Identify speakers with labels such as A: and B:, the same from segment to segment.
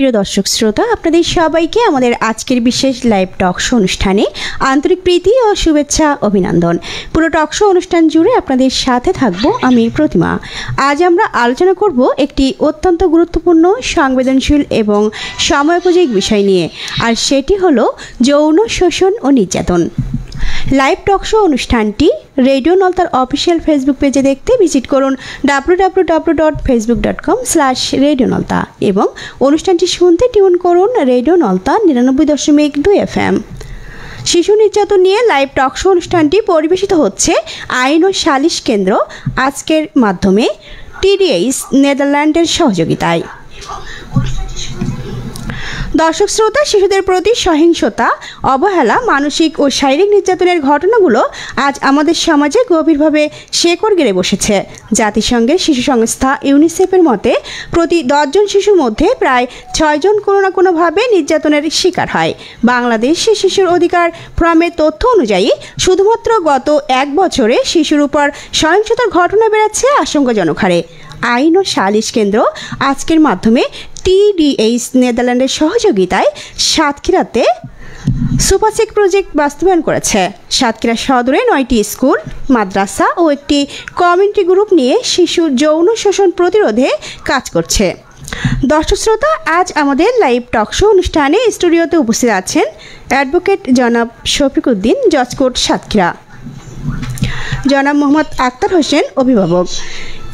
A: প্রিয় দর্শক শ্রোতা, আপনাদের সবাইকে আমাদের আজকের বিশেষ লাইভ টক শো অনুষ্ঠানে আন্তরিক প্রীতি ও শুভেচ্ছা অভিনন্দন। পুরো টক শো অনুষ্ঠান জুড়ে আপনাদের সাথে থাকব আমি প্রতিমা। আজ আমরা আলোচনা করব একটি অত্যন্ত গুরুত্বপূর্ণ, সংবেদনশীল এবং সময়োপযোগী বিষয় নিয়ে, আর সেটি হলো যৌন শোষণ ও নির্যাতন। লাইভ টক শো অনুষ্ঠানটি রেডিও নলতার অফিসিয়াল ফেসবুক পেজে দেখতে ভিজিট করুন www.facebook.com/রেডিও-নলতা এবং অনুষ্ঠানটি শুনতে টিউন করুন রেডিও নলতা 99.2 FM। শিশু নির্যাতন নিয়ে লাইভ টক শো অনুষ্ঠানটি পরিবেশিত হচ্ছে আইন ও সালিশ কেন্দ্র আজকের মাধ্যমে TDH নেদারল্যান্ডের সহযোগিতায়। দর্শক শ্রোতা, শিশুদের প্রতি সহিংসতা, অবহেলা, মানসিক ও শারীরিক নির্যাতনের ঘটনাগুলো আজ আমাদের সমাজে গভীরভাবে শেকড় গেড়ে বসেছে। জাতিসংঘের শিশু সংস্থা ইউনিসেফের মতে প্রতি 10 জন শিশুর মধ্যে প্রায় 6 জন কোনো না কোনোভাবে নির্যাতনের শিকার হয়। বাংলাদেশে শিশুর অধিকার ফোরামের তথ্য অনুযায়ী শুধুমাত্র গত 1 বছরে শিশুর উপর সহিংসতার ঘটনা বেড়েছে আশঙ্কাজনক হারে। আইন ও সালিশ কেন্দ্র আজকের মাধ্যমে TDH নেদারল্যান্ডের সহযোগিতায় সাতক্ষীরাতে সুপারসেক প্রজেক্ট বাস্তবায়ন করেছে। সাতক্ষীরা সদরে 9টি স্কুল, মাদ্রাসা ও একটি কমিউনিটি গ্রুপ নিয়ে শিশু যৌন শোষণ প্রতিরোধে কাজ করছে। দর্শক শ্রোতা, আজ আমাদের লাইভ টক শো অনুষ্ঠানে স্টুডিওতে উপস্থিত আছেন অ্যাডভোকেট জনাব শফিক উদ্দিন, জজ কোর্ট সাতক্ষীরা, জনাব মোহাম্মদ আক্তার হোসেন অভিভাবক,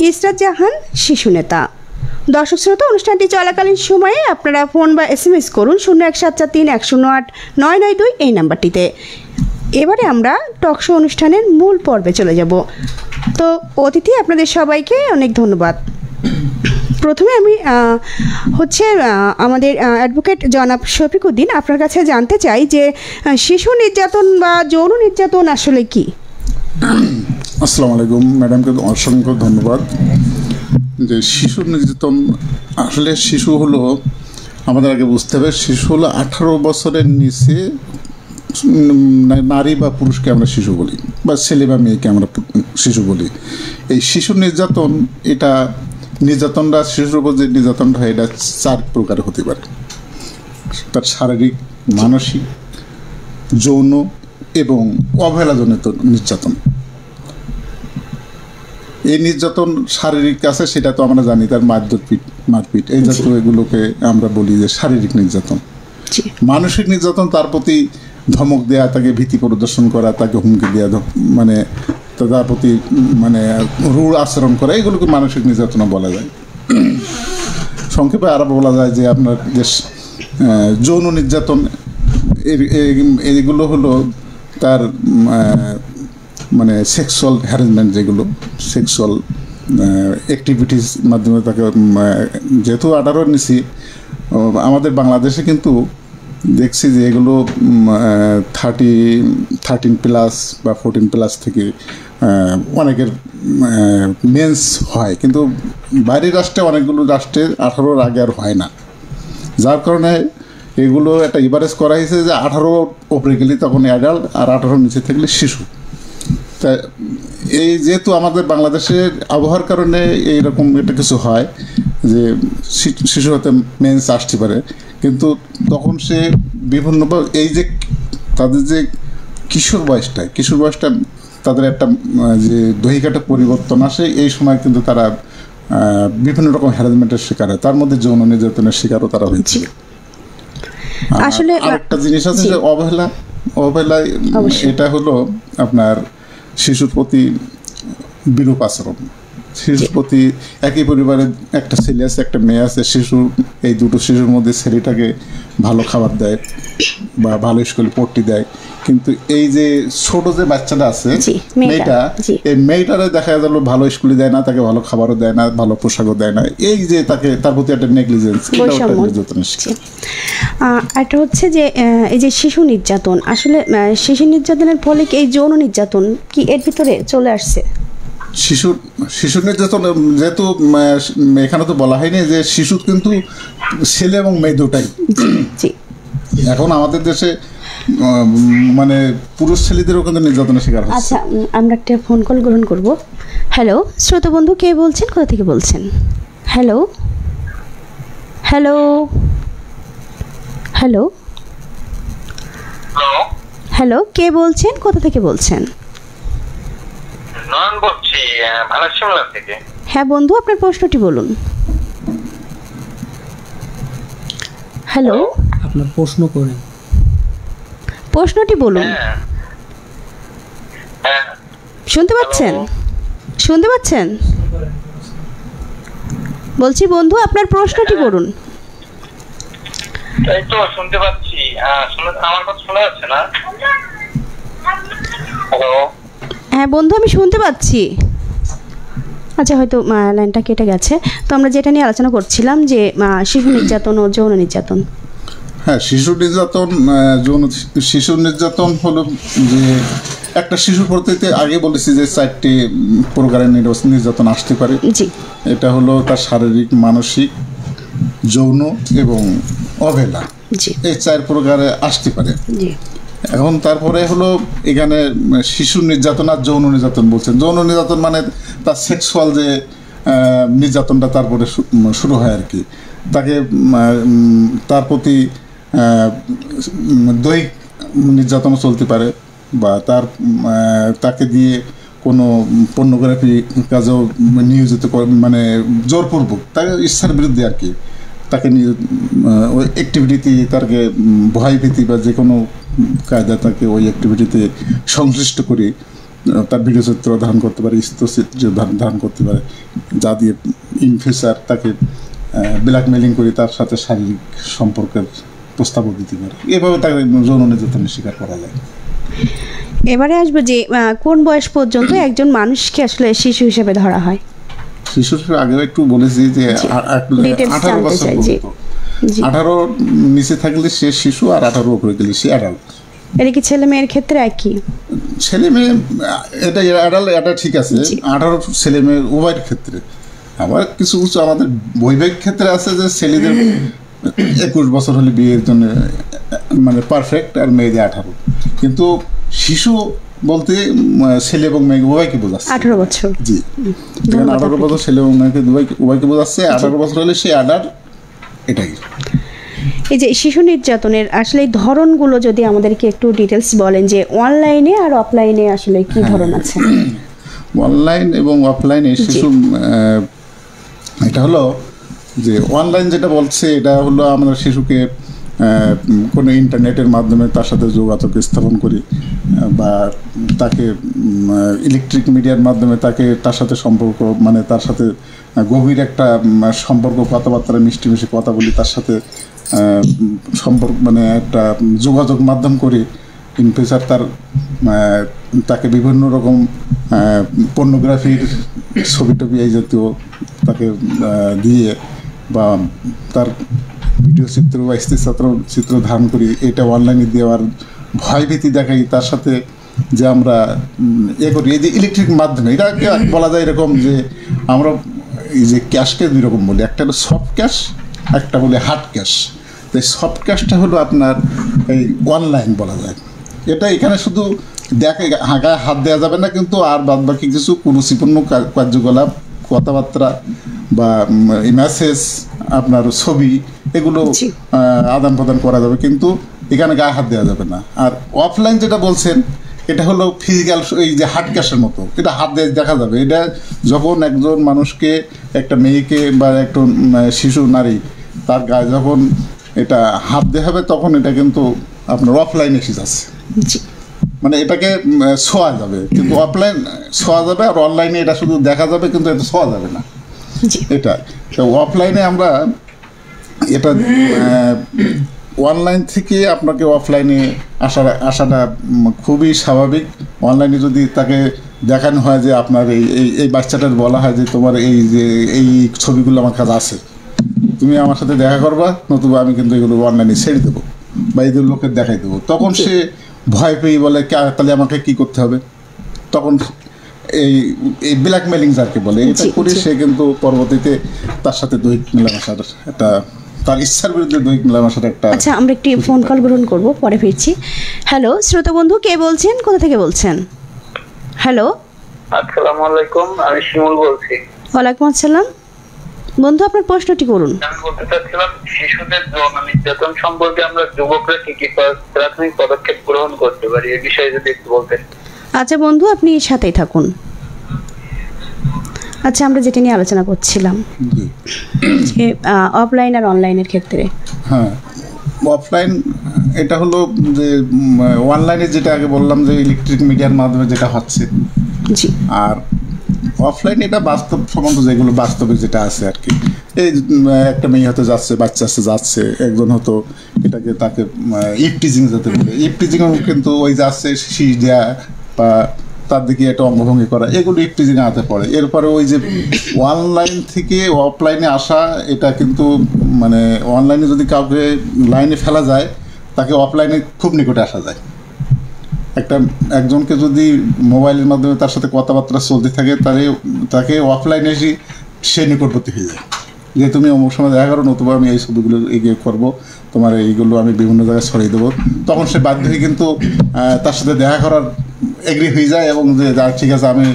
A: ইসরাত জাহান শিশু নেতা। দর্শক শ্রোতা, অনুষ্ঠানটি চলাকালীন সময়ে আপনারা ফোন বা SMS করুন 01743108992 এই নাম্বারটিতে। এবারে আমরা টক শো অনুষ্ঠানের মূল পর্বে চলে যাব। তো অতিথি আপনাদের সবাইকে অনেক ধন্যবাদ। প্রথমে আমি আমাদের অ্যাডভোকেট জনাব শফিক উদ্দিন, আপনার কাছে জানতে চাই যে শিশু নির্যাতন বা যৌন নির্যাতন আসলে কি?
B: আসসালামু আলাইকুম ম্যাডামকে অসংখ্য ধন্যবাদ। যে শিশু নির্যাতন, আসলে শিশু হলো, আমাদের আগে বুঝতে হবে, শিশু হলো 18 বছরের নিচে নারী বা পুরুষকে আমরা শিশু বলি, বা ছেলে বা মেয়েকে আমরা শিশু বলি। এই শিশু নির্যাতন, এটা নির্যাতনটা শিশুর উপর যে নির্যাতনটা হয়, এটা 4 প্রকার হতে পারে। তার শারীরিক, মানসিক, যৌন এবং অবহেলাজনিত নির্যাতন। এই নির্যাতন শারীরিক আছে, সেটা তো আমরা জানি, তার মারপিট এই জাতীয় এগুলোকে আমরা বলি যে শারীরিক নির্যাতন। মানসিক নির্যাতন, তার প্রতি ধমক দেয়া, তাকে ভীতি প্রদর্শন করা, তাকে হুমকি দেওয়া, মানে তার প্রতি মানে রূঢ় আচরণ করা, এগুলোকে মানসিক নির্যাতন বলা যায়। সংক্ষেপে আরো বলা যায় যে আপনার যে যৌন নির্যাতন, এগুলো হলো তার মানে সেক্সুয়াল হ্যারাসমেন্ট, যেগুলো সেক্সুয়াল অ্যাক্টিভিটিস মাধ্যমে তাকে, যেহেতু 18 নিচে আমাদের বাংলাদেশে কিন্তু দেখছি যে এগুলো 13 প্লাস বা 14 প্লাস থেকে অনেকের মেন্স হয়, কিন্তু বাইরের রাষ্ট্রে, অনেকগুলো রাষ্ট্রে 18-র আগে আর হয় না। যার কারণে এগুলো একটা ইভারেজ করা হয়েছে যে 18 ওপরে গেলে তখন অ্যাডাল্ট, আর 18 নিচে থাকলে শিশু। তা এই যেহেতু আমাদের বাংলাদেশের আবহাওয়ার কারণে এইরকম একটা কিছু হয় যে শিশু হতে মেন্স আসতে পারে, কিন্তু তখন সে বিভিন্ন, এই যে তাদের যে কিশোর বয়সটা তাদের একটা যে দৈহিক একটা পরিবর্তন আসে, এই সময় কিন্তু তারা বিভিন্ন রকম হ্যারাসমেন্টের শিকার হয়, তার মধ্যে যৌন নির্যাতনের শিকারও তারা হয়েছে। আসলে আরেকটা জিনিস আছে যে অবহেলা, এটা হলো আপনার শিশুর প্রতি বিরূপ আচরণ। শিশুর প্রতি, একই পরিবারের একটা ছেলে আছে, একটা মেয়ে আছে, এই দুটো শিশুর মধ্যে ছেলেটাকে ভালো খাবার দেয় বা ভালো স্কুলে পড়তে দেয়, কিন্তু এই যে ছোট যে বাচ্চাটা আছে, মেয়েটা, এই মেয়েটারে দেখা গেল ভালো স্কুলে দেয় না, তাকে ভালো খাবারও দেয় না, ভালো পোশাকও দেয় না, এই যে তার প্রতি একটা নেগলিজেন্স,
A: এটা হচ্ছে যে এই যে শিশু নির্যাতন, আসলে শিশু নির্যাতনের ফলে এই যৌন নির্যাতন কি এর ভিতরে চলে আসছে?
B: শিশু নির্যাতন, যেহেতু এখানে তো বলা হয়নি যে শিশু কিন্তু ছেলে এবং মেয়ে দুটাই। এখন আমাদের দেশে মানে পুরুষ ছেলেদেরও কিন্তু নির্যাতনের শিকার হচ্ছে।
A: আচ্ছা, আমরা একটা ফোন কল গ্রহণ করব। হ্যালো শ্রোতা বন্ধু, কে বলছেন, কোথা থেকে বলছেন? হ্যালো, হ্যালো
C: হ্যালো,
A: হ্যালো, কে বলছেন, কোথা থেকে বলছেন?
C: নয়ন বলছি, ভালো শিমলা থেকে।
A: হ্যাঁ বন্ধু, আপনার প্রশ্নটি বলুন। হ্যালো,
D: আপনার প্রশ্ন করেন।
A: প্রশ্নটি বলুন।
C: হ্যাঁ হ্যাঁ,
A: শুনতে পাচ্ছেন?
C: হ্যালো।
A: শুনতে পাচ্ছেন? বলছি বন্ধু, আপনার প্রশ্নটি বলুন।
C: এই তো শুনতে পাচ্ছি। আমার কথা শোনা যাচ্ছে না? হ্যালো,
A: হ্যাঁ বন্ধু, আমি শুনতে পাচ্ছি। আচ্ছা, হয়তো লাইনটা কেটে গেছে। তো আমরা যেটা নিয়ে আলোচনা করছিলাম যে শিশু নির্যাতন ও যৌন নির্যাতন।
B: হ্যাঁ, শিশু নির্যাতন, যৌন শিশু নির্যাতন হলো যে একটা শিশুর প্রতিতে আগে বলেছি যে 4টি প্রকারের নির্যাতন আসতে পারে।
A: জি
B: এটা হলো তার শারীরিক, মানসিক, যৌন এবং অবহেলা।
A: জি
B: এই 4 প্রকারে আসতে পারে।
A: জি
B: এখন তারপরে হলো এখানে শিশু নির্যাতন আর যৌন নির্যাতন বলছেন। যৌন নির্যাতন মানে তার সেক্সুয়াল যে নির্যাতনটা তারপরে শুরু হয় আর কি। তাকে তার প্রতি দৈহিক নির্যাতনও চলতে পারে, বা তাকে দিয়ে কোনো পর্নোগ্রাফি কাজেও নিয়োজিত করে, মানে জোরপূর্বক তাকে ইচ্ছার বিরুদ্ধে আর কি তাকে নিয়ে ওই অ্যাক্টিভিটিতে তাকে ভয়ভীতি বা যে কোনো কায়দা তাকে ওই অ্যাক্টিভিটিতে সংশ্লিষ্ট করে তার ভিডিও চিত্র ধারণ করতে পারে, স্থচিত্র ধারণ করতে পারে, যা দিয়ে ইন ফিউচার তাকে ব্ল্যাকমেলিং করে তার সাথে শারীরিক সম্পর্কের প্রস্তাবও দিতে পারে। এভাবে তাকে যৌন নির্যাতনের শিকার করা যায়।
A: এবারে আসবো যে কোন বয়স পর্যন্ত একজন মানুষকে আসলে শিশু হিসেবে ধরা হয়?
B: শিশুর আগেও একটু বলেছি যে 18 বছর পর্যন্ত। 18 নিচে থাকলে সে শিশু, আর 18 উপরে গেলে সে অ্যাডাল্ট।
A: এটা কি ছেলে মেয়ের ক্ষেত্রে একই?
B: ছেলে মেয়ে এটা অ্যাডাল্ট, এটা ঠিক আছে। 18 ছেলে মেয়ে উভয়ের ক্ষেত্রে। আবার কিছু কিছু আমাদের বৈবাহিক ক্ষেত্রে আছে যে ছেলেদের 21 বছর হলে বিয়ের জন্য মানে পারফেক্ট, আর মেয়েদের 18। কিন্তু শিশু বলতে ছেলে এবং মেয়ে উভয়কে বোঝাচ্ছে।
A: 18 বছর।
B: জি, 18 বছর ছেলে এবং মেয়েকে উভয়কে বোঝাচ্ছে। 18 বছর হলে সে অ্যাডাল্ট, এটাই।
A: এই যে শিশু নির্যাতনের আসলে এই ধরনগুলো যদি আমাদেরকে একটু ডিটেলস বলেন, যে অনলাইনে আর অফলাইনে আসলে কি ধরন আছে?
B: অনলাইন এবং অফলাইনে শিশু, এটা হলো যে অনলাইন যেটা বলছে এটা হলো আমরা শিশুকে কোনো ইন্টারনেটের মাধ্যমে তার সাথে যোগাযোগ স্থাপন করি, বা তাকে ইলেকট্রিক মিডিয়ার মাধ্যমে তার সাথে সম্পর্ক, মানে তার সাথে গভীর একটা সম্পর্ক, কথাবার্তা মিষ্টি মিষ্টি কথা বলি, তার সাথে সম্পর্ক মানে একটা যোগাযোগ মাধ্যম করি। ইন ফিউচার তাকে বিভিন্ন রকম পর্নোগ্রাফির ছবি টবি এই জাতীয় তাকে দিয়ে, বা তার ভিডিও চিত্র বা চিত্র ধারণ করি, এটা অনলাইনে দেওয়ার ভয়ভীতি দেখাই। তার সাথে যে আমরা করি এই যে ইলেকট্রিক মাধ্যমে, এটা বলা যায় এরকম যে আমরা এই যে ক্যাশকে 2 রকম বলি, একটা হলো সফট ক্যাশ, একটা বলে হার্ড ক্যাশ। তো এই সফট ক্যাশটা হলো আপনার এই অনলাইন বলা যায়। এটা এখানে শুধু গায়ে হাত দেওয়া যাবে না, কিন্তু আর বাদ বাকি কিছু কুরুচিপূর্ণ কার্যকলাপ, কথাবার্তা বা মেসেজ, আপনার ছবি, এগুলো আদান প্রদান করা যাবে, কিন্তু এখানে গায়ে হাত দেওয়া যাবে না। আর অফলাইন যেটা বলছেন, এটা হলো ফিজিক্যাল, এই যে হার্ড ক্যাশের মতো, এটা হাত দিয়ে দেখা যাবে। এটা যখন একজন মানুষকে, একটা মেয়েকে বা একটা শিশু নারী, তার গায়ে যখন এটা হাত দেওয়া হবে, তখন এটা কিন্তু আপনার অফলাইনে এসে যাচ্ছে। মানে এটাকে ছোঁয়া যাবে, কিন্তু অফলাইন ছোঁয়া যাবে, আর অনলাইনে এটা শুধু দেখা যাবে, কিন্তু এটা ছোঁয়া যাবে না। এটা তো অফলাইনে আমরা এটা অনলাইন থেকে আপনাকে অফলাইনে আসাটা খুবই স্বাভাবিক। অনলাইনে যদি তাকে দেখানো হয় যে আপনার এই বাচ্চাটার বলা হয় যে তোমার এই ছবিগুলো আমার কাছে আছে, তুমি আমার সাথে দেখা করবা, নতুবা আমি কিন্তু এগুলো অনলাইনে ছেড়ে দেবো বা এদের লোকের দেখাই দেবো, তখন সে ভয় পেয়ে বলে তাহলে আমাকে কি করতে হবে, তখন এই ব্ল্যাকমেলিং যাকে বলে, এটা করে সে কিন্তু পরবর্তীতে তার সাথে দৈহিক মেলামেশার একটা, তার ইচ্ছার বিরুদ্ধে দৈহিক মেলামেশার একটা।
A: আচ্ছা, আমরা একটি ফোন কল গ্রহণ করব, পরে ফিরছি। হ্যালো শ্রোতা বন্ধু, কে বলছেন, কোথা থেকে বলছেন? হ্যালো,
C: আসসালামু আলাইকুম, আমি শিমুল বলছি।
A: ওয়ালাইকুম আসসালাম। বন্ধু আপনার প্রশ্নটি করুন।
C: আমি বলতে চাচ্ছিলাম শিশুদের যৌন নির্যাতন সম্পর্কে আমরা যুবকরা কি কি প্রাথমিক পদক্ষেপ গ্রহণ করতে পারি, এই বিষয়ে যদি একটু বলতেন।
A: আচ্ছা বন্ধু, আপনি সাথেই থাকুন। আচ্ছা, আমরা যেটা নিয়ে আলোচনা করছিলাম
B: জি।
A: যে অফলাইন আর অনলাইনের ক্ষেত্রে।
B: হ্যাঁ, অফলাইন এটা হলো যে অনলাইনে যেটা আগে বললাম যে ইলেকট্রিক মিডিয়ার মাধ্যমে যেটা হচ্ছে,
A: জি।
B: আর অফলাইন এটা বাস্তব সম্বন্ধ যেগুলো বাস্তবে যেটা আছে আর কি। এই একটা মেয়ে হয়তো যাচ্ছে, বাচ্চা যাচ্ছে, একজন হয়তো এটাকে তাকে ইফটিজিং যাতে বলে, ইফটিজিং কিন্তু ওই যাচ্ছে শীষ দেওয়া বা তার দিকে একটা অঙ্গভঙ্গি করা, এগুলো ইফটিজিং হাতে পড়ে। এরপরে ওই যে অনলাইন থেকে অফলাইনে আসা, এটা কিন্তু মানে অনলাইনে যদি কাউকে লাইনে ফেলা যায়, তাকে অফলাইনে খুব নিকটে আসা যায়। একজনকে যদি মোবাইলের মাধ্যমে তার সাথে কথাবার্তা চলতে থাকে, তাহলে তাকে অফলাইনে এসে সে নিকটবর্তী হয়ে যায় যে তুমি অমুক সময় দেখা করো, নতুবা আমি এই ছবিগুলো এগিয়ে করবো, তোমার এইগুলো আমি বিভিন্ন জায়গায় ছড়িয়ে দেবো। তখন সে বাধ্য হয়ে কিন্তু তার সাথে দেখা করার এগ্রি হয়ে যায় এবং যে যা ঠিক আছে, আমি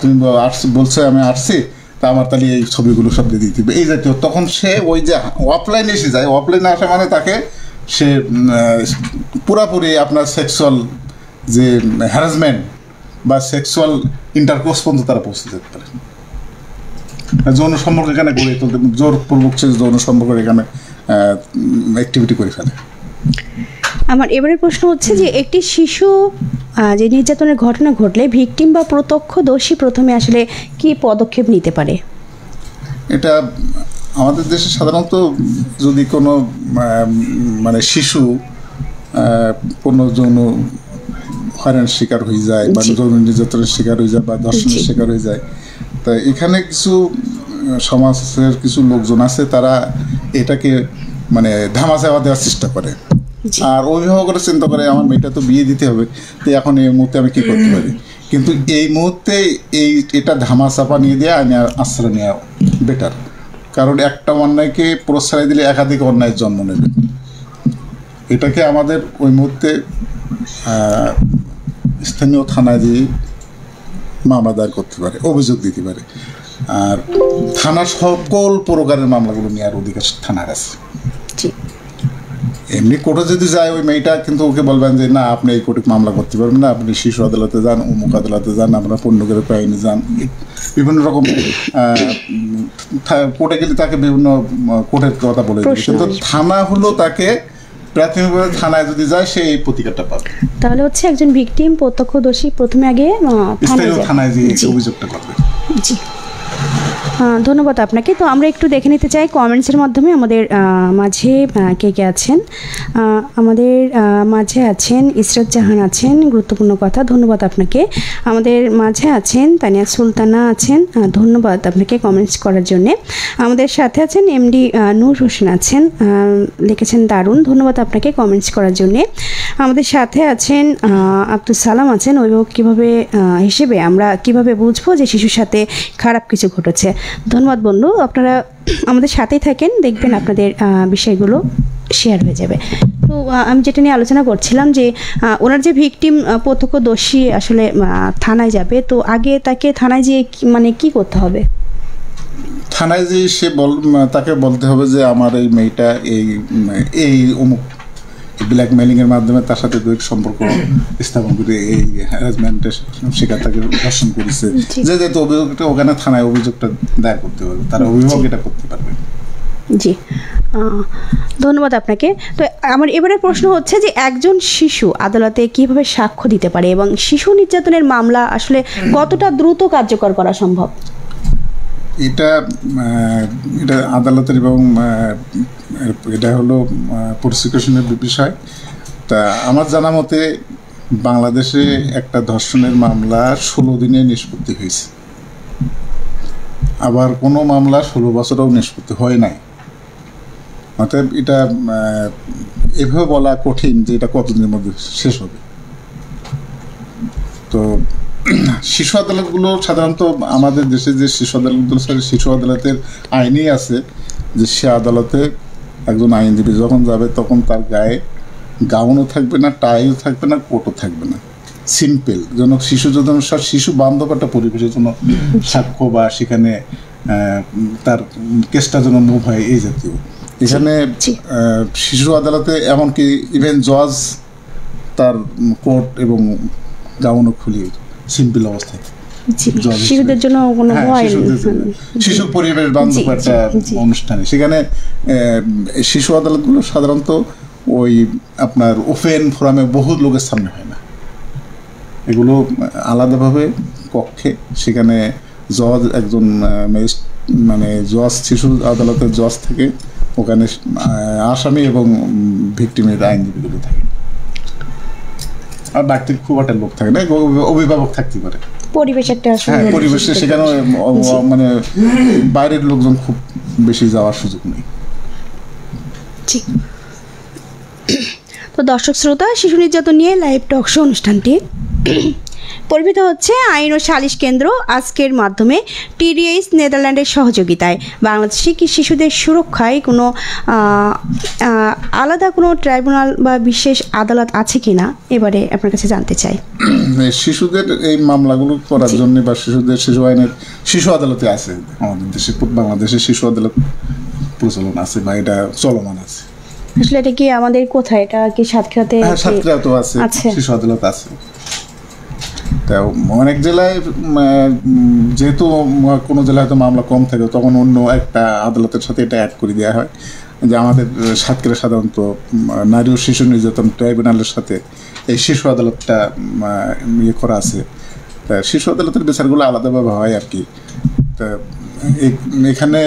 B: তুমি বলছো আমি আসছি, তা আমার তাহলে এই ছবিগুলো সব দিয়ে দিতে হবে এই জাতীয়। তখন সে ওই যে অফলাইনে এসে যায়, অফলাইনে আসা মানে তাকে সে পুরাপুরি আপনার সেক্সুয়াল যে হ্যারাসমেন্ট বা সেক্সুয়াল ইন্টারকোর্স পর্যন্ত তারা পৌঁছে যেতে পারে। যৌন সম্পর্ক এখানে গড়ে তুলতে, জোরপূর্বক সে যৌন সম্পর্ক এখানে অ্যাক্টিভিটি করে ফেলে।
A: আমার এবারের প্রশ্ন হচ্ছে যে একটি শিশু যে নির্যাতনের ঘটনা ঘটলে ভিকটিম বা প্রত্যক্ষদর্শী প্রথমে আসলে কি পদক্ষেপ নিতে পারে?
B: এটা আমাদের দেশে সাধারণত যদি কোনো মানে শিশু কোনো যৌন হয়রানির শিকার হয়ে যায় বা যৌন নির্যাতনের শিকার হয়ে যায় বা ধর্ষণের শিকার হয়ে যায়, তা এখানে কিছু সমাজের কিছু লোকজন আছে, তারা এটাকে মানে ধামাচাপা দেওয়ার চেষ্টা করে। আর অভিভাবকরা চিন্তা করে আমার মেয়েটা তো বিয়ে দিতে হবে, তো এখন এই মুহূর্তে আমি কী করতে পারি। কিন্তু এই মুহূর্তে এটা ধামাচাপা নিয়ে দেওয়া আমি আশ্রয় নেওয়া বেটার, কারণ একটা অন্যায়কে প্রশ্রয় দিলে একাধিক অন্যায়ের জন্ম নেবে। এটাকে আমাদের ওই মুহূর্তে স্থানীয় থানায় দিয়ে মামলা দায়ের করতে পারে, অভিযোগ দিতে পারে। আর থানা সকল প্রকারের মামলাগুলো নেওয়ার অধিকার থানার আছে। এমনি কোর্টে যদি যায় ওই মেয়েটা, কিন্তু ওকে বলবেন যে না আপনি এই কোর্টে মামলা করতে পারবেন না, আপনি শিশু আদালতে যান, অমুক আদালতে যান, আপনার পণ্যকের আইনে যান, বিভিন্ন রকম কোর্টে গেলে তাকে বিভিন্ন কোর্টের কথা বলে দেবে। কিন্তু থানা হলো তাকে প্রাথমিকভাবে থানায় যদি যায় সে এই প্রতিকারটা পাবে।
A: তাহলে হচ্ছে একজন ভিকটিম প্রত্যক্ষদর্শী প্রথমে আগে
B: থানায় যে অভিযোগটা করবে।
A: জি, ধন্যবাদ আপনাকে। তো আমরা একটু দেখে নিতে চাই কমেন্টসের মাধ্যমে আমাদের মাঝে কে কে আছেন। আমাদের মাঝে আছেন ইসরাত জাহান আছেন, গুরুত্বপূর্ণ কথা, ধন্যবাদ আপনাকে। আমাদের মাঝে আছেন তানিয়া সুলতানা আছেন, ধন্যবাদ আপনাকে কমেন্টস করার জন্যে। আমাদের সাথে আছেন এমডি নূর হোসেন আছেন, লিখেছেন দারুণ, ধন্যবাদ আপনাকে কমেন্টস করার জন্যে। আমাদের সাথে আছেন আব্দুল সালাম আছেন, অভিভাবক কীভাবে হিসেবে আমরা কিভাবে বুঝবো যে শিশুর সাথে খারাপ কিছু ঘটেছে। ধন্যবাদ বন্ধু, আপনারা আমাদের সাথেই থাকেন, দেখবেন আপনাদের বিষয়গুলো শেয়ার হয়ে যাবে। তো আমি যেটা নিয়ে আলোচনা করছিলাম যে ওনার যে ভিকটিম প্রত্যক্ষদর্শী আসলে থানায় যাবে, তো আগে তাকে থানায় যেয়ে মানে কি করতে হবে?
B: থানায় যে সে তাকে বলতে হবে যে আমার এই মেয়েটা এই অমুক ব্ল্যাকমেলিংয়ের মাধ্যমে তার সাথে দৈহিক সম্পর্ক স্থাপন করে এই হ্যারাসমেন্টের শিকার তাকে ধর্ষণ করেছে, যেহেতু অভিযোগটা ওখানে থানায় অভিযোগটা দায়ের করতে হবে, তারা অভিভাবক এটা করতে পারবে।
A: জি, ধন্যবাদ আপনাকে। তো আমার এবারে প্রশ্ন হচ্ছে যে একজন শিশু আদালতে কিভাবে সাক্ষ্য দিতে পারে এবং শিশু নির্যাতনের মামলা আসলে কতটা দ্রুত কার্যকর করা সম্ভব?
B: এটা আদালতের এবং এটা হলো প্রসিকিউশনের বিষয়। তা আমার জানা মতে বাংলাদেশে একটা ধর্ষণের মামলা 16 দিনে নিষ্পত্তি হয়েছে, আবার কোনো মামলা 16 বছরেও নিষ্পত্তি হয় নাই। অতএব এটা এভাবে বলা কঠিন যে এটা কতদিনের মধ্যে শেষ হবে। তো শিশু আদালতগুলো সাধারণত আমাদের দেশে যে শিশু আদালতগুলো, শিশু আদালতের আইনেই আছে যে সে আদালতে একজন আইনজীবী যখন যাবে তখন তার গায়ে গাউনও থাকবে না, টাইও থাকবে না, কোটও থাকবে না, সিম্পল যেন শিশু বান্ধব একটা পরিবেশের জন্য সাক্ষ্য বা সেখানে তার কেসটা যেন মুভ হয়, এই জাতীয়। এখানে শিশু আদালতে এমনকি ইভেন জজ তার কোট এবং গাউনও খুলিয়ে সিম্পল অবস্থায়
A: শিশুদের জন্য কোনো ভয়,
B: শিশু পরিবেশ বান্ধব একটা অনুষ্ঠানে। সেখানে শিশু আদালতগুলো সাধারণত ওই আপনার ওপেন ফোরামে বহু লোকের সামনে হয় না, এগুলো আলাদাভাবে কক্ষে, সেখানে জজ একজন মানে জজ, শিশু আদালতের জজ থেকে, ওখানে আসামি এবং ভিকটিমের আইনজীবীগুলো থাকে, আর বাড়তি খুব একটা লোক থাকে না, অভিভাবক থাকতে পারে।
A: পরিবেশ একটা
B: পরিবেশে সেখানে মানে বাইরের লোকজন খুব বেশি যাওয়ার সুযোগ নেই।
A: তো দর্শক শ্রোতা, শিশু নির্যাতন নিয়ে লাইভ টক শো অনুষ্ঠানটি পরিবেশিত হচ্ছে আইন ও সালিশ কেন্দ্র আজকের মাধ্যমে টিডিএইচ নেদারল্যান্ডের সহযোগিতায়। বাংলাদেশে কি শিশুদের সুরক্ষায় কোনো আলাদা কোনো ট্রাইব্যুনাল বা বিশেষ আদালত আছে কিনা, এবারে আপনার কাছে জানতে চাই।
B: শিশুদের এই মামলাগুলো করার জন্য বা শিশুদের শিশু আইনের শিশু আদালতে আছে আমাদের দেশে, বাংলাদেশে শিশু আদালত প্রচলন আছে বা এটা চলমান আছে।
A: আসলে এটা কি আমাদের কোথায়, এটা কি সাতক্ষীরাতে?
B: সাতক্ষীরাতেও আছে শিশু আদালত আছে। তা অনেক জেলায় যেহেতু কোনো জেলায় হয়তো মামলা কম থাকে, তখন অন্য একটা আদালতের সাথে এটা অ্যাড করে দেওয়া হয়। যে আমাদের সাতক্ষীরা সাধারণত নারী ও শিশু নির্যাতন ট্রাইব্যুনালের সাথে এই শিশু আদালতটা ইয়ে করা আছে। তা শিশু আদালতের বিচারগুলো আলাদাভাবে হয় আর কি। তা এখানে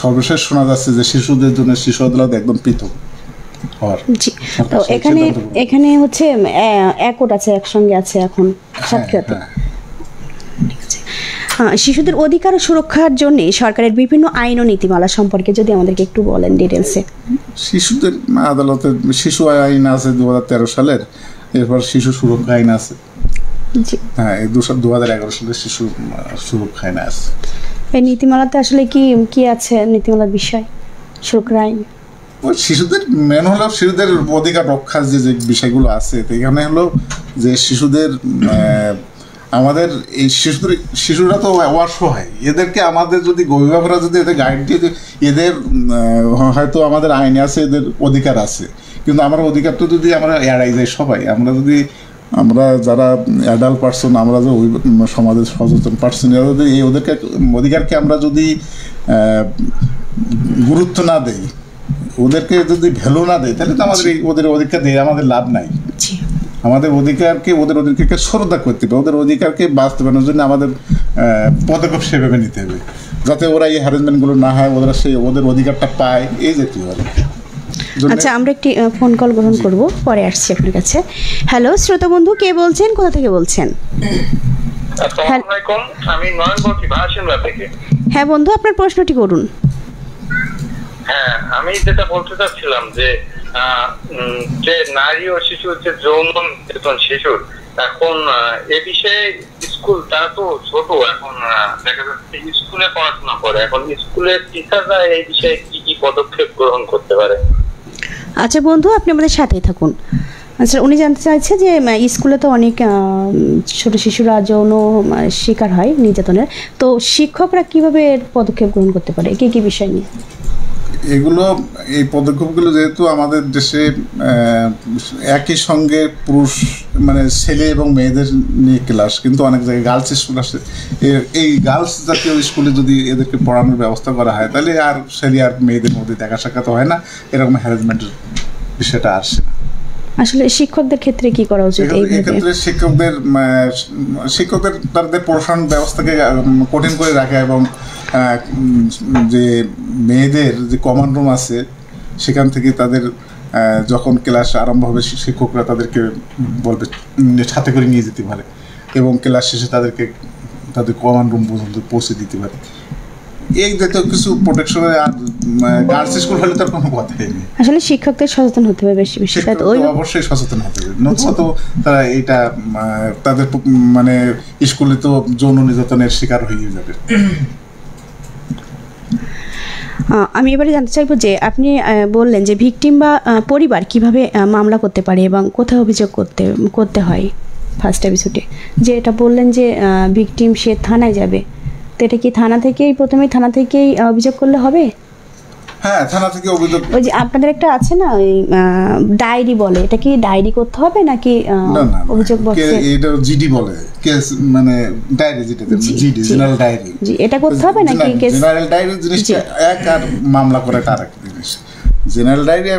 B: সর্বশেষ শোনা যাচ্ছে যে শিশুদের জন্য শিশু আদালত একদম পৃথক।
A: তো এখানে হচ্ছে একট আছে, একসঙ্গে আছে এখন সাতক্ষীরাতে। শিশুদের অধিকার ও সুরক্ষার জন্য সরকারের বিভিন্ন আইন ও নীতিমালা সম্পর্কে যদি আমাদেরকে একটু বলেন ডিটেলসে।
B: শিশুদের আদালতের শিশু আইন আছে 2013 সালের, এরপর শিশু সুরক্ষা আইন আছে। হ্যাঁ, এই 2011 সালের শিশু সুরক্ষা আইন আছে।
A: এই নীতিমালাতে আসলে কি আছে, নীতিমালার বিষয় সুরক্ষা আইন?
B: শিশুদের মেন হলো শিশুদের অধিকার রক্ষার যে বিষয়গুলো আছে, এখানে হলো যে শিশুদের আমাদের এই শিশুরা তো অসহায়, এদেরকে আমাদের যদি অভিভাবকরা যদি এদের গাইড দিয়ে, এদের হয়তো আমাদের আইনে আছে, এদের অধিকার আছে, কিন্তু আমরা অধিকারটা যদি আমরা এড়াই যাই সবাই, আমরা যারা অ্যাডাল্ট পার্সন, আমরা যে সমাজের সচেতন পার্সন, এরা যদি এই অধিকারকে আমরা যদি গুরুত্ব না দেই, ওদেরকে যদি ভ্যালু না দেয়, তাহলে তো আমাদের ওদের অধিকার দিয়ে আমাদের লাভ নাই। আমাদের অধিকারকে শ্রদ্ধা করতে হবে, ওদের অধিকারকে বাস্তবায়নের জন্য আমাদের পদক্ষেপ সেভাবে নিতে হবে, যাতে ওরা এই হ্যারাসমেন্টগুলো না হয়, ওদের অধিকারটা পায়, এই জাতীয় আর।
A: আচ্ছা, আমরা একটি ফোন কল গ্রহণ করব, পরে আসছি আপনার কাছে। হ্যালো শ্রোতা বন্ধু, কে বলছেন, কোথা থেকে বলছেন?
C: আমি নয়ন বলছি ভাষিন্দা থেকে।
A: হ্যাঁ বন্ধু, আপনার প্রশ্নটি করুন।
C: হ্যাঁ, আমি যেটা বলতে চাচ্ছিলাম যে নারী ও শিশু যে যৌন নির্যাতন শিশুর, এখন এ বিষয়ে স্কুল, তারা তো ছোট, এখন দেখা যাচ্ছে স্কুলে পড়াশোনা করে, এখন স্কুলের টিচাররা এই বিষয়ে কি কি পদক্ষেপ গ্রহণ করতে পারে?
A: আচ্ছা বন্ধু, আপনি আমাদের সাথেই থাকুন। আচ্ছা, উনি জানতে চাইছে যে স্কুলে তো অনেক ছোট শিশুরা যৌন শিকার হয় নির্যাতনের, তো শিক্ষকরা কিভাবে পদক্ষেপ গ্রহণ করতে পারে, কি কি বিষয় নিয়ে?
B: এই পদক্ষেপগুলো যেহেতু আমাদের দেশে একই সঙ্গে পুরুষ মানে ছেলে এবং মেয়েদের নিয়ে ক্লাস, কিন্তু অনেক জায়গায় গার্লস স্কুল আসে, এই গার্লস জাতীয় স্কুলে যদি এদেরকে পড়ানোর ব্যবস্থা করা হয়, তাহলে আর ছেলে আর মেয়েদের মধ্যে দেখা সাক্ষাৎ হয় না, এরকম হ্যারাসমেন্টের বিষয়টা আসে না।
A: আসলে শিক্ষকদের ক্ষেত্রে কি করা উচিত?
B: এই ক্ষেত্রে শিক্ষকদের তাদের পড়াশোনার ব্যবস্থাকে কঠিন করে রাখা, এবং যে মেয়েদের যে কমন রুম আছে সেখান থেকে তাদের যখন ক্লাস আরম্ভ হবে, শিক্ষকরা তাদেরকে বলবে সাথে করে নিয়ে যেতে পারে, এবং ক্লাস শেষে তাদের কমন রুম পর্যন্ত পৌঁছে দিতে পারে। এই জাতীয় কিছু প্রোটেকশনের, গার্লস স্কুল হলে তার কোনো কথাই নেই।
A: আসলে শিক্ষকদের সচেতন হতে হবে বেশি বেশি,
B: অবশ্যই সচেতন হতে হবে, নতুবা তারা এটা তাদের মানে স্কুলে তো যৌন নির্যাতনের শিকার হয়ে যাবে।
A: আমি এবারে জানতে চাইবো যে আপনি বললেন যে ভিকটিম বা পরিবার কিভাবে মামলা করতে পারে এবং কোথায় অভিযোগ করতে হয় ফার্স্ট এপিসোডে, যে এটা বললেন যে ভিকটিম সে থানায় যাবে, তো এটা কি থানা থেকেই অভিযোগ করলে হবে?
B: হ্যাঁ, থানা থেকে অভিযোগ।
A: ওই যে আপনাদের একটা আছে না ওই ডায়েরি বলে, এটা কি ডায়েরি করতে হবে নাকি অভিযোগ বক্সে?
B: এটা জিডি বলে, কেস মানে ডায়েরি, যেটা জিডি জেনারেল ডায়েরি,
A: জি, এটা করতে হবে নাকি কেস?
B: জেনারেল ডায়েরি জিনিসটা এক, আর মামলা করে তার একটা জিনিস। জেনারেল ডায়েরি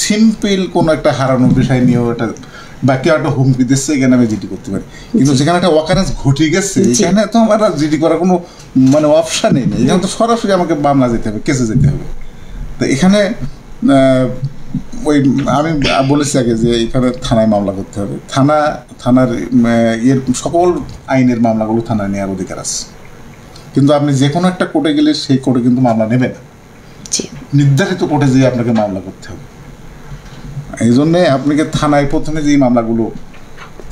B: সিম্পল কোনো একটা হারানোর বিষয় নিয়েও এটা, বা কেউ একটা হুমকি দিচ্ছে, এখানে আমি জিডি করতে পারি। কিন্তু যেখানে একটা ওয়াকারেন্স ঘটে গেছে, এখানে তো আমার জিডি করার কোনো মানে অপশানই নেই। এখানে তো সরাসরি আমাকে মামলা যেতে হবে, কেসে যেতে হবে। তো এখানে ওই আমি বলেছি আগে যে এখানে থানায় মামলা করতে হবে। থানার এর সকল আইনের মামলাগুলো থানায় নেওয়ার অধিকার আছে। কিন্তু আপনি যে কোনো একটা কোর্টে গেলে সেই কোর্টে কিন্তু মামলা নেবে না, নির্ধারিত কোর্টে যেয়ে আপনাকে মামলা করতে হবে। এই জন্যে আপনাকে থানায় প্রথমে যে মামলাগুলো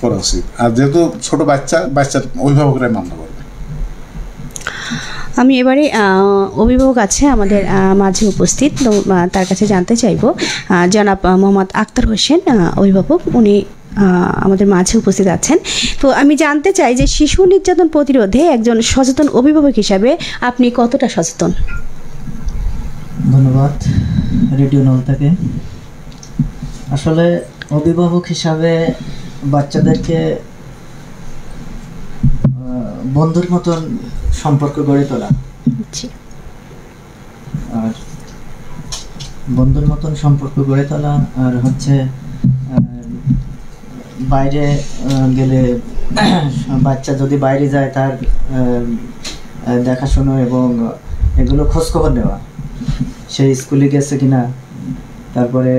B: করা উচিত। আর যেহেতু ছোট বাচ্চার অভিভাবকরাই মামলা করবে।
A: আমি এবারে অভিভাবক আছে আমাদের মাঝে উপস্থিত, তো তার কাছে জানতে চাইব, জনাব মোহাম্মদ আক্তার হোসেন অভিভাবক, উনি আমাদের মাঝে উপস্থিত আছেন। তো আমি জানতে চাই যে শিশু নির্যাতন প্রতিরোধে একজন সচেতন অভিভাবক হিসাবে আপনি কতটা সচেতন?
E: ধন্যবাদ রেডিও নল থেকে। আসলে অভিভাবক হিসাবে বাচ্চাদেরকে বন্ধুর মতন সম্পর্ক গড়ে তোলা, আর বন্ধুর মতন সম্পর্ক গড়ে তোলা, আর হচ্ছে বাইরে গেলে বাচ্চা যদি বাইরে যায় তার দেখাশোনা এবং এগুলো খোঁজখবর নেওয়া, সেই স্কুলে গেছে কিনা, তারপরে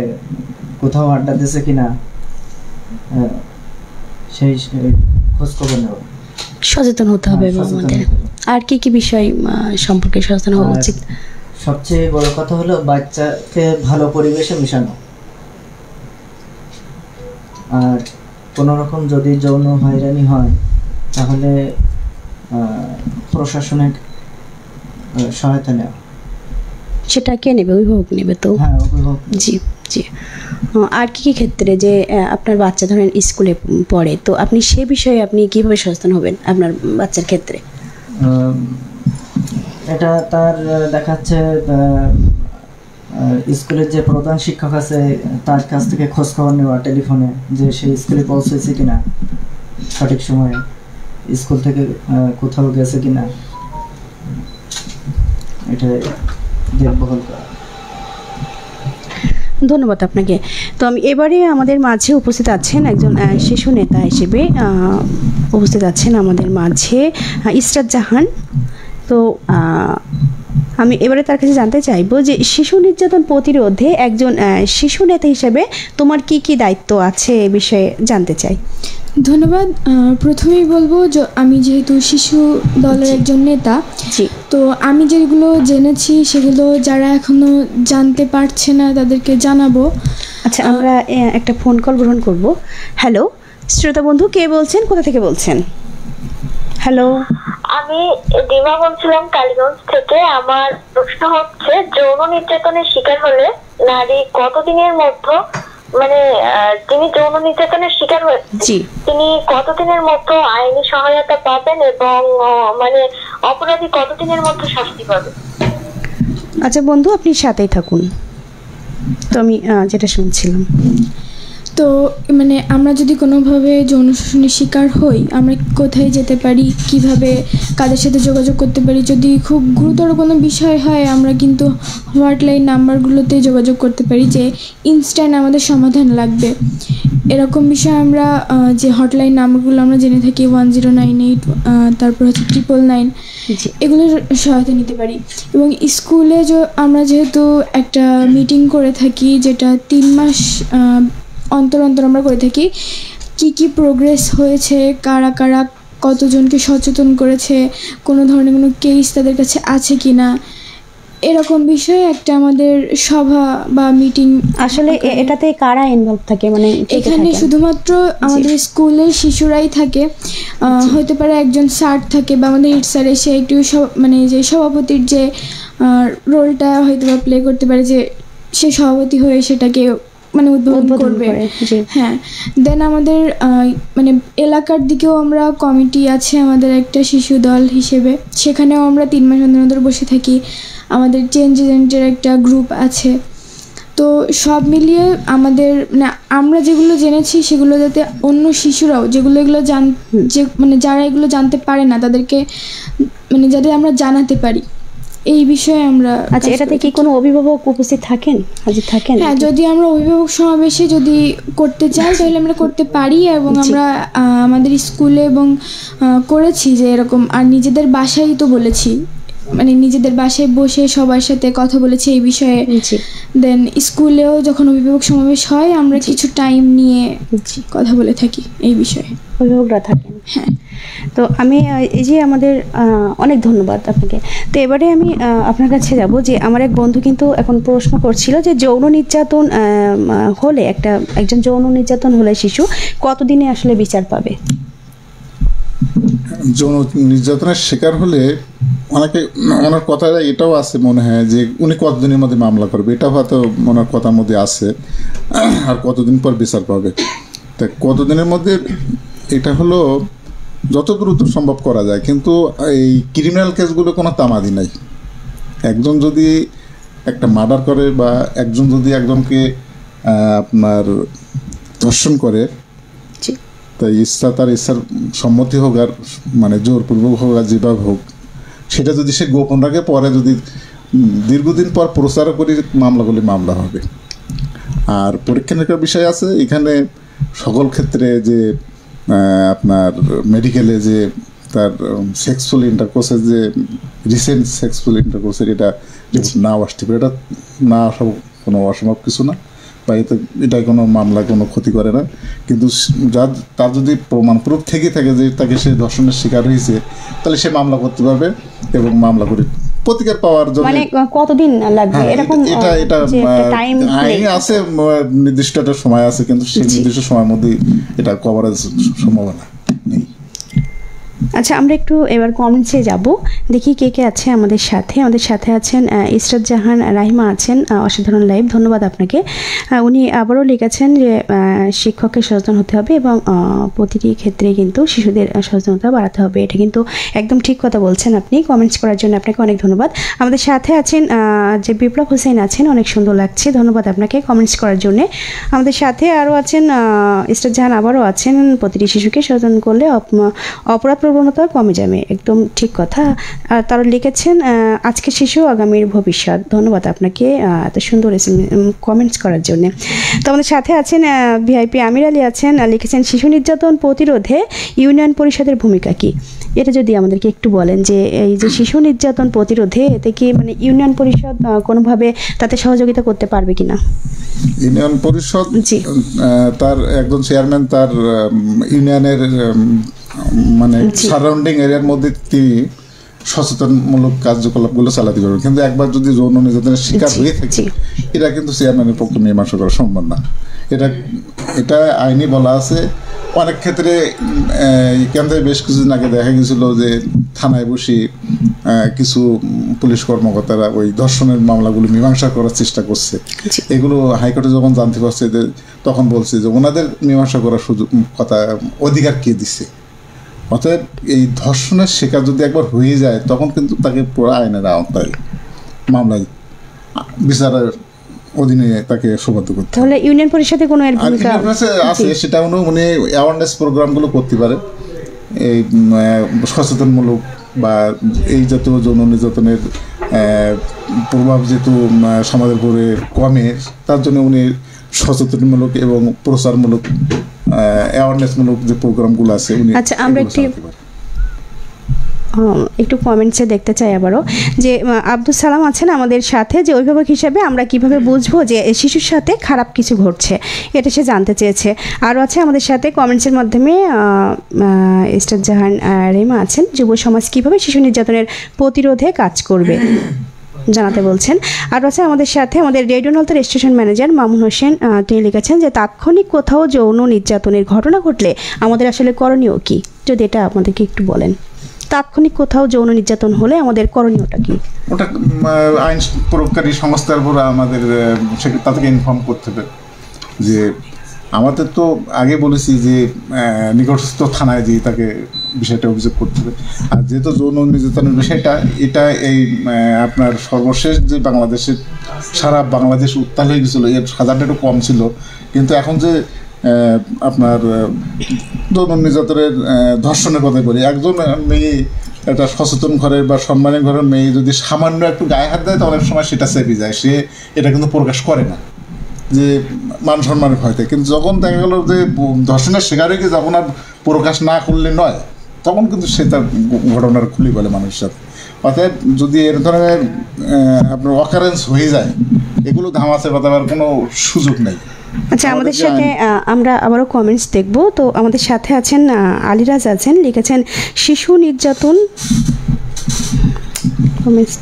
E: কোথাও আড্ডা দিয়েছে কিনা, সেই খোঁজখবর নেওয়া।
A: সচেতন হতে হবে। আমাদের আর কি কি বিষয় সম্পর্কে সচেতন হওয়া উচিত?
E: সবচেয়ে বড় কথা হলো বাচ্চাকে ভালো পরিবেশে মেশানো। আর কোনো রকম যদি যৌন হয়রানি হয় তাহলে প্রশাসনিক সহায়তা নেওয়া।
A: সেটা কে নেবে? অভিভাবক নেবে তো?
E: হ্যাঁ, অভিভাবক।
A: জি জি। আর কি কি ক্ষেত্রে, যে আপনার বাচ্চা ধরেন স্কুলে পড়ে, তো আপনি সে বিষয়ে আপনি কিভাবে সচেতন হবেন আপনার বাচ্চার ক্ষেত্রে?
E: এটা তার দেখাচ্ছে স্কুলের যে প্রধান শিক্ষক আছে তার কাছ থেকে খোঁজ খবর নেওয়া টেলিফোনে, যে সেই স্কুলে পৌঁছেছে কিনা সঠিক সময়ে, স্কুল থেকে কোথাও গেছে কিনা, এটা দেখভাল করা।
A: ধন্যবাদ আপনাকে। তো আমি এবারে আমাদের মাঝে উপস্থিত আছেন একজন শিশু নেতা হিসেবে উপস্থিত আছেন আমাদের মাঝে ইসরাত জাহান। তো আমি এবারে তার কাছে জানতে চাইবো যে শিশু নির্যাতন প্রতিরোধে একজন শিশু নেতা হিসেবে তোমার কি কি দায়িত্ব আছে এ বিষয়ে জানতে চাই।
F: ধন্যবাদ। প্রথমেই বলবো যে আমি যেহেতু শিশু দলের একজন নেতা, তো আমি যেগুলো জেনেছি সেগুলো যারা এখনো জানতে পারছে না তাদেরকে জানাবো।
A: আচ্ছা, আমরা একটা ফোন কল গ্রহণ করব। হ্যালো শ্রোতা বন্ধু, কে বলছেন, কোথা থেকে বলছেন? হ্যালো,
G: আমি ডিমা বলছিলাম কালীগঞ্জ থেকে। আমার প্রশ্ন হচ্ছে, যৌন নির্যাতনের শিকার হলে নারী কতদিনের মধ্যে, মানে যিনি যৌন নির্যাতনের শিকার হয়েছে তিনি কতদিনের মধ্যে আইনি সহায়তা পাবেন এবং মানে অপরাধী কতদিনের মধ্যে শাস্তি পাবে?
A: আচ্ছা বন্ধু, আপনি সাথেই থাকুন। তো আমি যেটা শুনছিলাম,
F: তো মানে আমরা যদি কোনোভাবে যৌন শোষণের শিকার হই, আমরা কোথায় যেতে পারি, কিভাবে কাদের সাথে যোগাযোগ করতে পারি? যদি খুব গুরুতর কোনো বিষয় হয় আমরা কিন্তু হটলাইন নাম্বারগুলোতে যোগাযোগ করতে পারি যে ইনস্ট্যান্ট আমাদের সমাধান লাগবে। এরকম বিষয়ে আমরা যে হটলাইন নাম্বারগুলো আমরা জেনে থাকি 1098, তারপর হচ্ছে 999, এগুলোর সহায়তা নিতে পারি। এবং স্কুলে আমরা যেহেতু একটা মিটিং করে থাকি, যেটা 3 মাস অন্তর অন্তর আমরা করে থাকি, কি প্রোগ্রেস হয়েছে, কারা কারা কতজনকে সচেতন করেছে, কোনো ধরনের কোনো কেস তাদের কাছে আছে কি না, এরকম বিষয়ে একটা আমাদের সভা বা মিটিং।
A: আসলে এটাতে কারা ইনভলভ থাকে? মানে
F: এখানে শুধুমাত্র আমাদের স্কুলের শিশুরাই থাকে, হতে পারে একজন স্যার থাকে বা আমাদের হেড স্যার এসে একটু মানে যে সভাপতির যে রোলটা হয়তো বা প্লে করতে পারে, যে সে সভাপতি হয়ে সেটাকে মানে উদ্বোধন
A: উদ্বোধন
F: করবে।
A: করে, জি।
F: হ্যাঁ, দেন আমাদের মানে এলাকার দিকেও আমরা কমিটি আছে আমাদের একটা শিশু দল হিসেবে, সেখানেও আমরা 3 মাস অন্তর অন্তর বসে থাকি। আমাদের চেঞ্জ এজেন্টের একটা গ্রুপ আছে। তো সব মিলিয়ে আমাদের মানে আমরা যেগুলো জেনেছি সেগুলো যাতে অন্য শিশুরাও যেগুলো এগুলো যে মানে যারা এগুলো জানতে পারে না তাদেরকে মানে যাতে আমরা জানাতে পারি এই বিষয়ে আমরা।
A: আচ্ছা, এটাতে কি কোনো অভিভাবক উপস্থিত থাকেন, হাজির থাকেন?
F: হ্যাঁ, যদি আমরা অভিভাবক সমাবেশে যদি করতে চাই তাহলে আমরা করতে পারি, এবং আমরা আমাদের স্কুলে এবং করেছি যে এরকম, আর নিজেদের বাসায় তো বলেছি, মানে নিজেদের বাসায় বসে সবার সাথে কথা বলেছি এই বিষয়ে। দেন স্কুলেও যখন অভিভাবক সমাবেশ হয় আমরা কিছু টাইম নিয়ে কথা বলে থাকি এই বিষয়ে,
A: অভিভাবকরা থাকেন।
F: হ্যাঁ,
A: তো আমি এই যে আমাদের অনেক ধন্যবাদ আপনাকে। তো এবারে আমি আপনার কাছে যাব যে আমার এক বন্ধু কিন্তু এখন প্রশ্ন করছিল যে যৌন নির্যাতন হলে একজন যৌন নির্যাতন হলে শিশু কতদিনে আসলে বিচার পাবে?
B: যৌন নির্যাতনের শিকার হলে ওনার কথাটা এটাও আছে মনে হয় যে উনি কতদিনের মধ্যে মামলা করবে, এটা হয়তো ওনার কথার মধ্যে আছে, আর কতদিন পর বিচার পাবে। তা কতদিনের মধ্যে এটা হলো যত দ্রুত সম্ভব করা যায়, কিন্তু এই ক্রিমিনাল কেসগুলো কোনো তামাদি নাই। একজন যদি একটা মার্ডার করে বা একজন যদি একজনকে আপনার ধর্ষণ করে, তাই তার ইচ্ছার সম্মতি হোক আর মানে জোরপূর্বক হোক আর যেভাবে হোক, সেটা যদি সে গোপন রাখে, পরে যদি দীর্ঘদিন পর প্রচার করে মামলা করলে মামলা হবে। আর পরীক্ষা নিরীক্ষার বিষয় আছে এখানে সকল ক্ষেত্রে, যে আপনার মেডিকেলে যে তার সেক্সুয়াল ইন্টারকোর্সের যে রিসেন্ট সেক্সুয়াল ইন্টারকোর্সের এটা না আসতে পারে, এটা না আসা কোনো অসম্ভব কিছু না, বা এটা কোনো মামলা কোনো ক্ষতি করে না। কিন্তু তার যদি প্রমাণ প্রুফ থেকে থাকে যে তাকে সে ধর্ষণের শিকার হয়েছে, তাহলে সে মামলা করতে পারবে এবং মামলা করে প্রতিকার পাওয়ার জন্য।
A: মানে কতদিন লাগবে এরকম
B: এটা
A: টাইম
B: আছে, নির্দিষ্ট একটা সময় আছে, কিন্তু সেই নির্দিষ্ট সময়ের মধ্যে এটা কভারেজ সম্ভাবনা নেই।
A: আচ্ছা, আমরা একটু এবার কমেন্টসে যাব, দেখি কে কে আছে আমাদের সাথে। আমাদের সাথে আছেন ইসরাত জাহান রাহিমা আছেন, অসাধারণ লাইভ, ধন্যবাদ আপনাকে। উনি আবারও লিখেছেন যে শিক্ষকের সচেতন হতে হবে এবং প্রতিটি ক্ষেত্রে কিন্তু শিশুদের সচেতনতা বাড়াতে হবে। এটা কিন্তু একদম ঠিক কথা বলছেন আপনি। কমেন্টস করার জন্য আপনাকে অনেক ধন্যবাদ। আমাদের সাথে আছেন যে বিপ্লব হোসেন আছেন, অনেক সুন্দর লাগছে, ধন্যবাদ আপনাকে কমেন্টস করার জন্য। আমাদের সাথে আরও আছেন ইসরাত জাহান, আবারও আছেন প্রতিটি শিশুকে সচেতন করলে অপরাধ প্রবণতা কমে যাবে, একদম ঠিক কথা। আর তারা লিখেছেন আজকে শিশু আগামীর ভবিষ্যৎ, ধন্যবাদ আপনাকে এত সুন্দর কমেন্টস করার জন্য। তো আমাদের সাথে আছেন ভিআইপি আমির আলী আছেন, লিখেছেন শিশু নির্যাতন প্রতিরোধে ইউনিয়ন পরিষদের ভূমিকা কি? এটা যদি আমাদেরকে একটু বলেন যে এই যে শিশু নির্যাতন প্রতিরোধে এতে কি মানে ইউনিয়ন পরিষদ কোনোভাবে তাতে সহযোগিতা করতে পারবে কিনা?
B: ইউনিয়ন পরিষদ তার একজন চেয়ারম্যান তার ইউনিয়নের মানে সারাউন্ডিং এরিয়ার মধ্যে তিনি সচেতনমূলক কার্যকলাপগুলো চালাতে পারবেন, কিন্তু একবার যদি যৌন নির্যাতনের শিকার হয়ে থাকে এটা কিন্তু চেয়ারম্যানের পক্ষে মীমাংসা করা সম্ভব না। এটা আইনি বলা আছে। অনেক ক্ষেত্রে এখান থেকে বেশ কিছুদিন আগে দেখা গেছিল যে থানায় বসে কিছু পুলিশ কর্মকর্তারা ওই ধর্ষণের মামলাগুলো মীমাংসা করার চেষ্টা করছে। এগুলো হাইকোর্টে যখন জানতে পারছে তখন বলছে যে ওনাদের মীমাংসা করার অধিকার কে দিচ্ছে। অতএব এই ধর্ষণের শিকার যদি একবার হয়ে যায় তখন কিন্তু তাকে পুরো আইনের আওতায় মামলায় বিচারের অধীনে তাকে সোপর্দ করতে।
A: তাহলে ইউনিয়ন পরিষদে কোনো এর ভূমিকা
B: আছে, সেটা উনি অ্যাওয়ারনেস প্রোগ্রামগুলো করতে পারে, এই সচেতনমূলক বা এই জাতীয় যৌন নির্যাতনের প্রভাব যেহেতু সমাজের উপরে কমে, তার জন্য উনি সচেতনমূলক এবং প্রচারমূলক অ্যাওয়ারনেসমূলক যে প্রোগ্রামগুলো আছে উনি।
A: আচ্ছা, আমরা একটু কমেন্টসে দেখতে চাই আবারও যে আব্দুল সালাম আছেন আমাদের সাথে, যে অভিভাবক হিসেবে আমরা কিভাবে বুঝবো যে শিশুর সাথে খারাপ কিছু ঘটছে, এটা সে জানতে চেয়েছে। আরও আছে আমাদের সাথে কমেন্টসের মাধ্যমে ইসরাত জাহান রেমা আছেন, যুব সমাজ কিভাবে শিশু নির্যাতনের প্রতিরোধে কাজ করবে জানাতে বলছেন। আর আছে আমাদের সাথে আমাদের রেডিও নলতার স্টেশন ম্যানেজার মামুন হোসেন, তিনি লিখেছেন যে তাৎক্ষণিক কোথাও যৌন নির্যাতনের ঘটনা ঘটলে আমাদের আসলে করণীয় কি, যদি এটা আমাদেরকে একটু বলেন। তাৎক্ষণিক কোথাও যৌন নির্যাতন হলে আমাদের করণীয়টা কি?
B: ওটা আইন প্রয়োগকারী সংস্থার উপর আমাদের তাদেরকে ইনফর্ম করতে হবে। যে আমাদের তো আগে বলেছি যে নিকটস্থ থানায় দিয়ে তাকে বিষয়টা অভিযোগ করতে হবে। আর যেহেতু যৌন নির্যাতনের বিষয়টা এটা এই আপনার সর্বশেষ যে বাংলাদেশের সারা বাংলাদেশ উত্তাল হয়ে গেছিলো, এর সাজাটা একটু কম ছিল, কিন্তু এখন যে আপনার যৌন নির্যাতনের ধর্ষণের কথা বলি, একজন মেয়ে একটা সচেতন ঘরের বা সম্মানের ঘরের মেয়ে যদি সামান্য একটু গায়ে হাত দেয় তো অনেক সময় সেটা চেপে যায়, সে এটা কিন্তু প্রকাশ করে না যে মান সম্মানের ভয়তে। কিন্তু যখন দেখা গেল যে ধর্ষণের শিকার হয়ে গিয়ে যখন আর প্রকাশ না করলে নয়, তখন কিন্তু সে তার ঘটনার খুলি বলে মানুষের সাথে। অর্থাৎ যদি এর ধরনের আপনার অকারেন্স হয়ে যায়, এগুলো ধামাচে বাঁধাবার কোনো সুযোগ নেই।
A: আচ্ছা, আমাদের সাথে আমরা আবারও কমেন্টস দেখব। তো আমাদের সাথে আছেন আলিরাজ আছেন, লিখেছেন শিশু নির্যাতন কমেন্টস।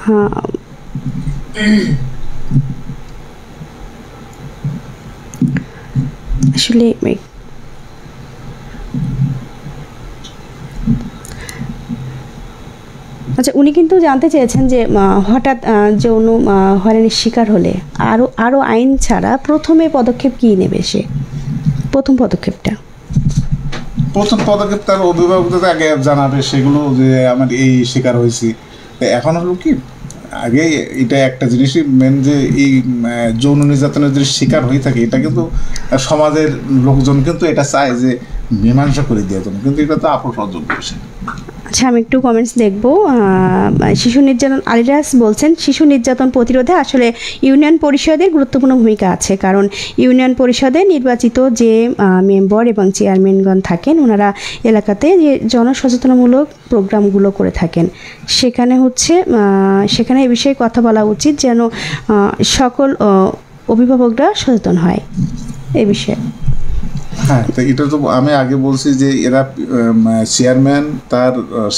A: হ্যাঁ, আসলে আচ্ছা, উনি কিন্তু জানতে চেয়েছেন যে হঠাৎ যৌন হয়রানির শিকার হলে আরও আইন ছাড়া প্রথমে পদক্ষেপ কী নেবে সে? প্রথম পদক্ষেপ
B: তার অভিভাবকদের আগে জানাবে সেগুলো যে আমার এই শিকার হয়েছি। এখন হলো কি, আগে এটা একটা জিনিসই মেন যে এই যৌন নির্যাতনের যে শিকার হয়ে থাকে, এটা কিন্তু সমাজের লোকজন কিন্তু এটা চায় যে মীমাংসা করে দেওয়ার জন্য, কিন্তু এটা তো আপোষ অযোগ্য বিষয়।
A: আচ্ছা, আমি একটু কমেন্টস দেখব। শিশু নির্যাতন, আলিরাজ বলছেন শিশু নির্যাতন প্রতিরোধে আসলে ইউনিয়ন পরিষদের গুরুত্বপূর্ণ ভূমিকা আছে, কারণ ইউনিয়ন পরিষদে নির্বাচিত যে মেম্বার এবং চেয়ারম্যানগণ থাকেন, ওনারা এলাকাতে যে জনসচেতনমূলক প্রোগ্রামগুলো করে থাকেন, সেখানে এ বিষয়ে কথা বলা উচিত যেন সকল অভিভাবকরা সচেতন হয় এ বিষয়ে।
B: হ্যাঁ, তো এটা তো আমি আগে বলছি যে এরা চেয়ারম্যান তার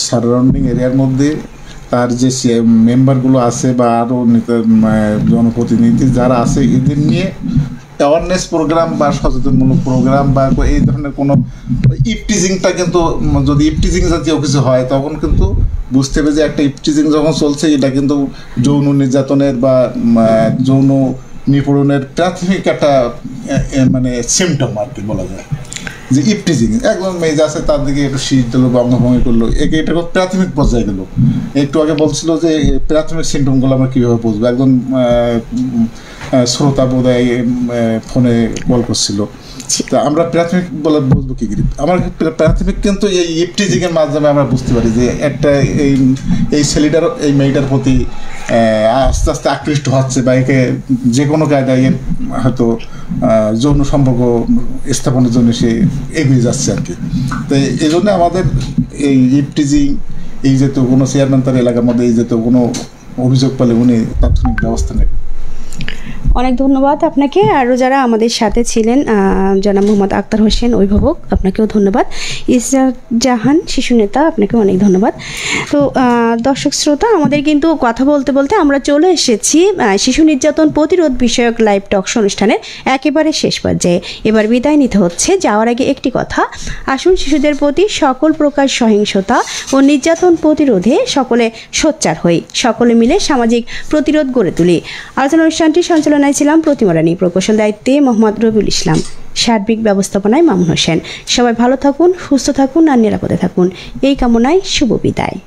B: সারাউন্ডিং এরিয়ার মধ্যে তার যে মেম্বারগুলো আছে বা আরও জনপ্রতিনিধি যারা আছে, এদের নিয়ে অ্যাওয়ারনেস প্রোগ্রাম বা সচেতনমূলক প্রোগ্রাম বা এই ধরনের কোনো ইপটিজিংটা, কিন্তু যদি ইপটিজিং জাতীয় কিছু হয় তখন কিন্তু বুঝতে হবে যে একটা ইপটিজিং যখন চলছে এটা কিন্তু যৌন নির্যাতনের বা যৌন নিপীড়নের প্রাথমিক একটা মানে সিমটম আর কি বলা যায়, যে ইপটিজিং। একদম মেয়ে আছে তার দিকে একটু শীত দিল বা অঙ্গভঙ্গি করলো, এটা প্রাথমিক পর্যায়ে গেল। একটু আগে বলছিল যে প্রাথমিক সিমটমগুলো আমরা কীভাবে বুঝবো, একজন শ্রোতা বোধহয় ফোনে কল করছিল, তা আমরা প্রাথমিক বলে বুঝবো কী করি? আমার প্রাথমিক কিন্তু এই ইপটিজিংয়ের মাধ্যমে আমরা বুঝতে পারি যে একটা এই ছেলেটার এই মেয়েটার প্রতি আস্তে আস্তে আকৃষ্ট হচ্ছে বা একে যে কোনো কায়দায় হয়তো যৌন সম্পর্ক স্থাপনের জন্য সে এগিয়ে যাচ্ছে আর কি। তো এই জন্য আমাদের এই ইপটিজিং, এই যেহেতু কোনো চেয়ারম্যান তার এলাকার মধ্যে এই যেহেতু কোনো অভিযোগ পেলে উনি তাৎক্ষণিক ব্যবস্থা নেবেন।
A: অনেক ধন্যবাদ আপনাকে। আরও যারা আমাদের সাথে ছিলেন, জনাব মোহাম্মদ আক্তার হোসেন অভিভাবক, আপনাকেও ধন্যবাদ। ইসরাত জাহান শিশু নেতা, আপনাকেও অনেক ধন্যবাদ। তো দর্শক শ্রোতা, আমাদের কিন্তু কথা বলতে বলতে আমরা চলে এসেছি শিশু নির্যাতন প্রতিরোধ বিষয়ক লাইভ টকশো অনুষ্ঠানের একেবারে শেষ পর্যায়ে। এবার বিদায় নিতে হচ্ছে। যাওয়ার আগে একটি কথা, আসুন শিশুদের প্রতি সকল প্রকার সহিংসতা ও নির্যাতন প্রতিরোধে সকলে সোচ্চার হই, সকলে মিলে সামাজিক প্রতিরোধ গড়ে তুলি। আলোচনা অনুষ্ঠানটি সঞ্চালনায় ছিলাম প্রতিমা রানী, প্রকৌশল দায়িত্বে মোহাম্মদ রবিউল ইসলাম, সার্বিক ব্যবস্থাপনায় মামুন হোসেন। সবাই ভালো থাকুন, সুস্থ থাকুন আর নিরাপদে থাকুন, এই কামনায় শুভ বিদায়।